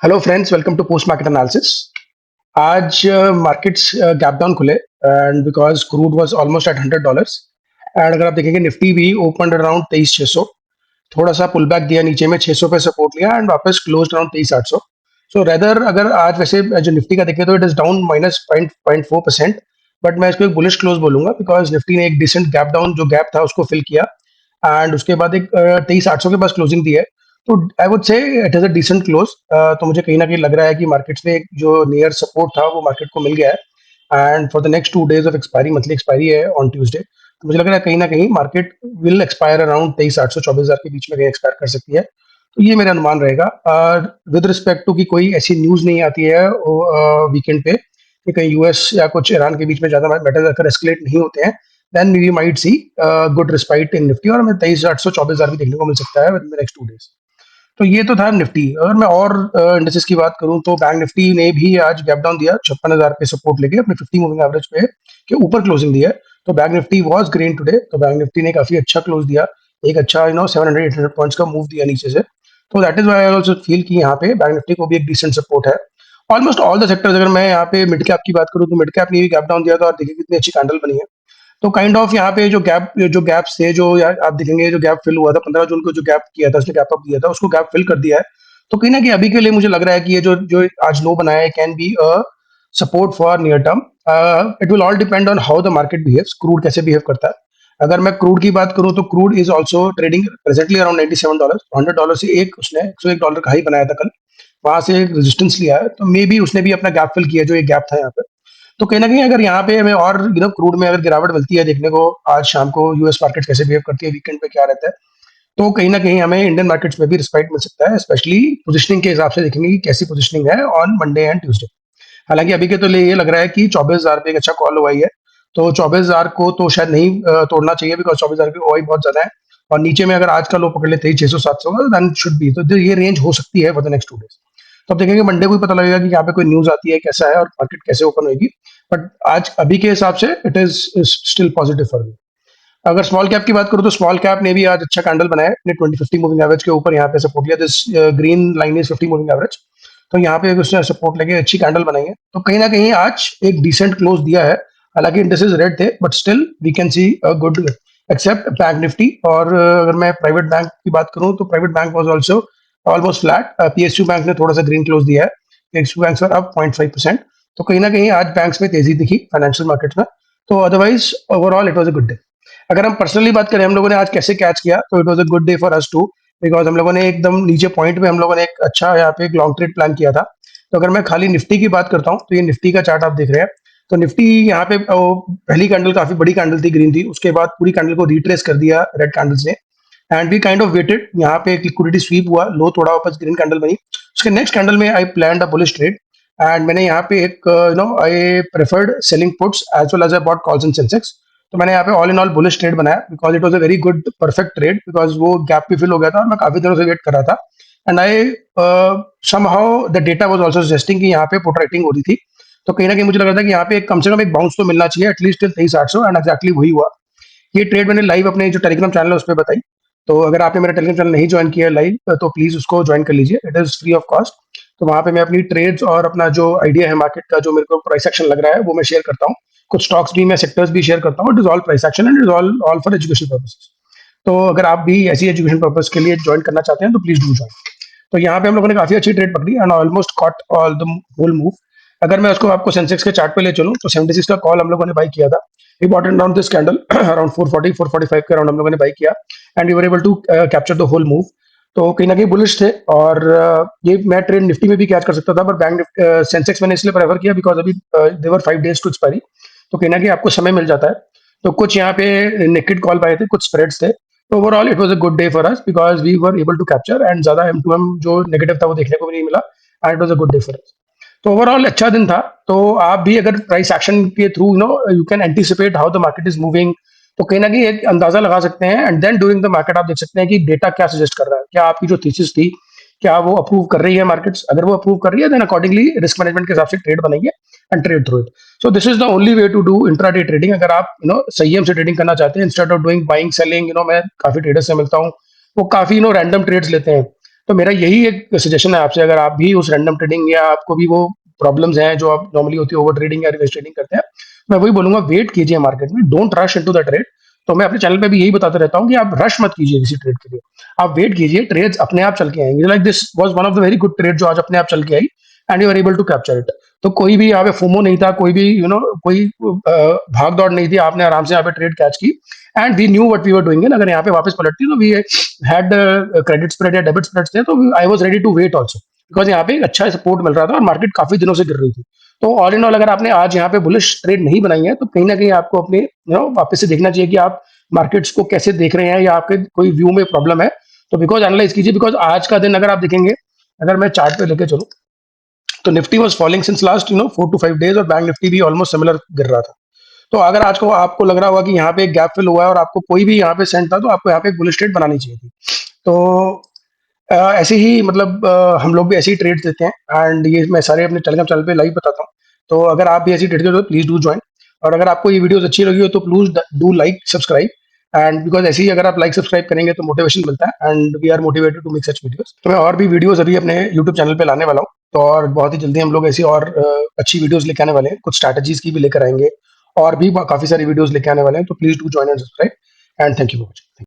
Hello friends, welcome to post market analysis. आज markets gap down खुले and because crude was almost at $100 and अगर आप देखेंगे Nifty भी ओपन अराउंड 23,600, थोड़ा सा पुल बैक दिया नीचे में 600 पे सपोर्ट लिया एंड वापस क्लोज अराउंड 23,800। सो रेदर अगर आज वैसे जो निफ्टी का देखें तो इट इज डाउन -0.4%, बट मैं इसको एक बुलिश क्लोज बोलूंगा बिकॉज निफ्टी ने एक डिसेंट गैप डाउन जो गैप था उसको फिल किया एंड उसके बाद एक 23,800 के पास क्लोजिंग दी है। तो I would say it is a decent close. तो मुझे कहीं ना कहीं लग रहा है कि मार्केट्स में एक जो नियर सपोर्ट था वो मार्केट को मिल गया है and for the next 2 days of expiry, monthly expiry है ऑन ट्यूसडे, तो मुझे लग रहा है कहीं ना कहीं मार्केट विल एक्सपायर अराउंड 23,800 24,000 के बीच में कहीं एक्सपायर कर सकती है। तो ये मेरा अनुमान रहेगा। विद रिस्पेक्ट टू कि कोई ऐसी न्यूज नहीं आती है वीकेंड पे कि कहीं यूएस या कुछ ईरान के बीच में ज्यादा मैटर अगर एस्केलेट नहीं होते हैं, then we might see good respite in Nifty और हमें 23,800 24,000 भी देखने को मिल सकता है विद द नेक्स्ट 2 days। तो ये तो था निफ्टी। अगर मैं और इंडेक्सेस की बात करूं तो बैंक निफ्टी ने भी आज गैप डाउन दिया 56,000 पे सपोर्ट लेके अपने 50 मूविंग एवरेज पे के ऊपर क्लोजिंग दी है। तो bank Nifty was green today, तो बैंक निफ्टी ने काफी अच्छा क्लोज दिया, एक अच्छा 700-800 पॉइंट्स का मूव दिया नीचे से। तो that is why I also feel कि यहाँ पे बैंक निफ्टी को भी एक डिसेंट सपोर्ट है। ऑलमोस्ट ऑल द सेक्टर्स, अगर मैं यहाँ पे मिड कैप की बात करूँ तो मिड कैप ने भी गैप डाउन दिया था और देखिए कितनी अच्छी कैंडल बनी है। तो काइंड ऑफ यहाँ पे जो गैप्स थे, जो आप देखेंगे जो गैप फिल हुआ था 15 जून को, जो गैप किया था उसने गैप अप दिया था, उसको गैप फिल कर दिया है। तो कहीं ना कहीं अभी के लिए मुझे लग रहा है कि ये जो जो आज लो बनाया है can be a support for near term. It will all depend on how the market behaves, crude कैसे बिहेव करता है। अगर मैं क्रूड की बात करूं तो crude is also trading presently around $97। $100 से एक उसने $101 का हाई बनाया था कल, वहां से एक रेजिस्टेंस लिया है, तो मे बी उसने भी अपना गैप फिल किया जो एक गैप था यहाँ पे। तो कहीं ना कहीं अगर यहाँ पे हमें और क्रूड में अगर गिरावट मिलती है देखने को, आज शाम को यूएस मार्केट कैसे बिहेव करती है, वीकेंड पे क्या रहता है, तो कहीं ना कहीं हमें इंडियन मार्केट्स में भी रिस्पेक्ट मिल सकता है, स्पेशली पोजिशनिंग के हिसाब से देखेंगे कि कैसी पोजिशनिंग है ऑन मंडे एंड ट्यूसडे। हालांकि अभी के तो लिए ये लग रहा है कि 24,000 पे एक अच्छा कॉल हुआ है, तो 24,000 को तो शायद नहीं तोड़ना चाहिए बिकॉज 24,000 की ओआई बहुत ज्यादा है। और नीचे में अगर आज का लो पकड़ लेते हैं 600-700 का, देन शुड बी, तो ये रेंज हो सकती है फॉर द नेक्स्ट 2 days। तो अब देखेंगे मंडे को ही पता लगेगा कि यहाँ पे कोई न्यूज आती है कैसा है और मार्केट कैसे ओपन होगी। बट आज अभी के हिसाब से it is still positive for me. अगर स्मॉल कैप की बात करूं तो स्मॉल कैप ने भी आज अच्छा कैंडल बनाया है अपने 20-50 मूविंग एवरेज के ऊपर, यहाँ पे सपोर्ट लिया। This green line is 50 moving average, तो यहाँ पे उसने सपोर्ट लेके अच्छी कैंडल बनाई है। तो कहीं ना कहीं आज एक डिसेंट क्लोज दिया है। हालांकि इंडेक्सेस रेड थे but still we can see good except bank Nifty. और अगर मैं प्राइवेट बैंक की बात करूं तो private bank was also almost flat. PSU bank ने थोड़ा सा ग्रीन क्लोज दिया है, पीएसयू बैंक सर अप 0.5%। तो कहीं ना कहीं आज बैंक्स में तेजी दिखी फाइनेंशियल मार्केट में। तो otherwise overall it was a good day. अगर हम पर्सनली बात करें हम लोगों ने आज कैसे कैच किया, तो it was a good day for us too, because हम लोगों ने एकदम नीचे पॉइंट पे हम लोगों ने एक अच्छा यहाँ पे एक लॉन्ग ट्रेड प्लान किया था। तो अगर मैं खाली निफ्टी की बात करता हूँ तो ये निफ्टी का चार्ट आप देख रहे हैं। तो निफ्टी यहाँ पे पहली कैंडल काफी बड़ी कैंडल थी, ग्रीन थी, उसके बाद पूरी कैंडल को रिट्रेस कर दिया रेड कैंडल्स ने and we kind of waited. यहाँ पे एक लिक्विडिटी स्वीप हुआ, लो तोड़ा, वापस ग्रीन कैंडल बनी। उसके नेक्स्ट कैंडल में I plan a bullish trade and मैंने यहाँ पे एक I preferred selling puts as well as I bought calls in Sensex. तो मैंने यहाँ पे all in all bullish trade बनाया because it was a very good perfect trade, because वो गैप भी फिल हो गया था और मैं काफी दिनों से वेट कर रहा था। And I somehow the data was also suggesting कि यहाँ पे पुट राइटिंग हो रही थी। तो कहीं ना कहीं मुझे लग रहा था कि यहाँ पे कम से कम एक बाउंस तो मिलना चाहिए एटलीस्ट टिल 23,800 एंड एक्जैक्टली वही हुआ। ये ट्रेड मैंने लाइव अपने जो टेलीग्राम चैनल है उस पर बताई। तो अगर आपने मेरा टेलीग्राम चैनल नहीं ज्वाइन किया है लाइव तो प्लीज उसको ज्वाइन कर लीजिए, it is free of cost. तो वहां पे मैं अपनी ट्रेड्स और अपना जो आइडिया है मार्केट का, जो मेरे को प्राइस एक्शन लग रहा है, वो मैं शेयर करता हूँ। कुछ स्टॉक्स भी, मैं सेक्टर्स भी शेयर करता हूँ। It is all price action and it is all for education purposes. तो अगर आप भी ऐसी एजुकेशन पर्पस के लिए ज्वाइन करना चाहते हैं तो प्लीज डू ज्वाइन। तो यहाँ पे हम लोगों ने काफी अच्छी ट्रेड पकड़ी and almost caught all the whole move. अगर मैं उसको आपको सेंसेक्स के चार्ट पे ले चलूं तो 76 का कॉल हम लोगों ने बाई किया था, we bought in down this candle around 440 445 के अराउंड हम लोगों ने बाई किया and we were able to capture the whole move. तो कहीं ना कहीं बुलिश थे और ये मैं ट्रेड निफ्टी में भी कैच कर सकता था, पर बैंक सेंसेक्स मैंने इसलिए प्रेफर किया बिकॉज अभी देवर 5 days टू एक्सपायरी, तो कहीं ना कहीं आपको समय मिल जाता है। तो कुछ यहाँ पे नेकेड कॉल पाए थे, कुछ स्प्रेड्स थे। तो overall it was a good day for us because we were able to capture and ज्यादा M2M जो नेगेटिव था वो देखने को भी नहीं मिला and it was a good day for us. तो ओवरऑल अच्छा दिन था। तो आप भी अगर प्राइस एक्शन के through you can anticipate how the market is moving, तो कहीं ना कहीं एक अंदाजा लगा सकते हैं and then during the market आप देख सकते हैं कि डेटा क्या सजेस्ट कर रहा है, क्या आपकी जो थीसिस थी क्या वो अप्रूव कर रही है मार्केट्स। अगर वो अप्रूव कर रही है देन अकॉर्डिंगली रिस्क मैनेजमेंट के हिसाब से ट्रेड बनाइए and trade through it. So this is the only way to do intraday trading. अगर आप संयम से ट्रेडिंग करना चाहते हैं instead of doing buying selling, मैं काफी ट्रेडर्स से मिलता हूँ, वो काफी रैंडम ट्रेड्स लेते हैं। तो मेरा यही एक सजेशन है आपसे, अगर आप भी उस रैंडम ट्रेडिंग या आपको भी वो प्रॉब्लम्स हैं जो आप नॉर्मली होती है ओवर ट्रेडिंग या रिवर्स ट्रेडिंग करते हैं, मैं वही बोलूंगा, वेट कीजिए मार्केट में, don't rush into the trade. तो मैं अपने चैनल पे भी यही बताता रहता हूँ कि आप रश मत कीजिए किसी ट्रेड के लिए, आप वेट कीजिए, ट्रेड्स अपने आप चल के आएंगे। Like this was one of the very good trade जो आज अपने आप चल के आई, and you are able to capture it. तो कोई भी यहाँ पे फोमो नहीं था, कोई भी कोई भाग दौड़ नहीं थी, आपने आराम से यहाँ पे ट्रेड कैच की, and we knew what we were doing. अगर यहाँ पे वापस पलटती तो वी हैड क्रेडिट स्प्रेड या डेबिट स्प्रेड्स थे, तो I was ready to wait also, because यहाँ पे एक अच्छा सपोर्ट मिल रहा था और मार्केट काफी दिनों से गिर रही थी। तो ऑल इन ऑल अगर आपने आज यहाँ पे बुलिश ट्रेड नहीं बनाई है, तो कहीं ना कहीं आपको अपने वापस से देखना चाहिए कि आप मार्केट्स को कैसे देख रहे हैं, या आपके कोई व्यू में प्रॉब्लम है। तो बिकॉज एनालाइज कीजिए, बिकॉज आज का दिन अगर आप देखेंगे, अगर मैं चार्ट पे लेके चलूं, तो Nifty was falling since last 4 to 5 days, और बैंक निफ्टी भी ऑलमोस्ट सिमिलर गिर रहा था। तो अगर आज को आपको लग रहा होगा कि यहाँ पे एक गैप फिल हुआ है और आपको कोई भी यहाँ पे सेंट था, तो आपको यहाँ पे एक बुलिश ट्रेड बनानी चाहिए थी। तो ऐसे ही मतलब हम लोग भी ऐसे ही ट्रेड देते हैं, एंड ये मैं सारे अपने टेलीग्राम चैनल पे लाइव बताता हूँ। तो अगर आप भी ऐसी ट्रेड करते हो, प्लीज डू ज्वाइन। और अगर आपको ये वीडियोस अच्छी लगी हो तो please do like subscribe, and because ऐसे ही अगर आप लाइक सब्सक्राइब करेंगे तो मोटिवेशन मिलता है, and we are motivated to make such videos. तो मैं और भी वीडियोस अभी अपने यूट्यूब चैनल पे लाने वाला हूँ, तो और बहुत ही जल्दी हम लोग ऐसी और अच्छी वीडियोस लेके आने वाले हैं, कुछ स्ट्रैटेजीज की भी लेकर आएंगे, और भी काफी सारी वीडियोस लेके आने वाले हैं। तो please do join and subscribe, and thank you for watching.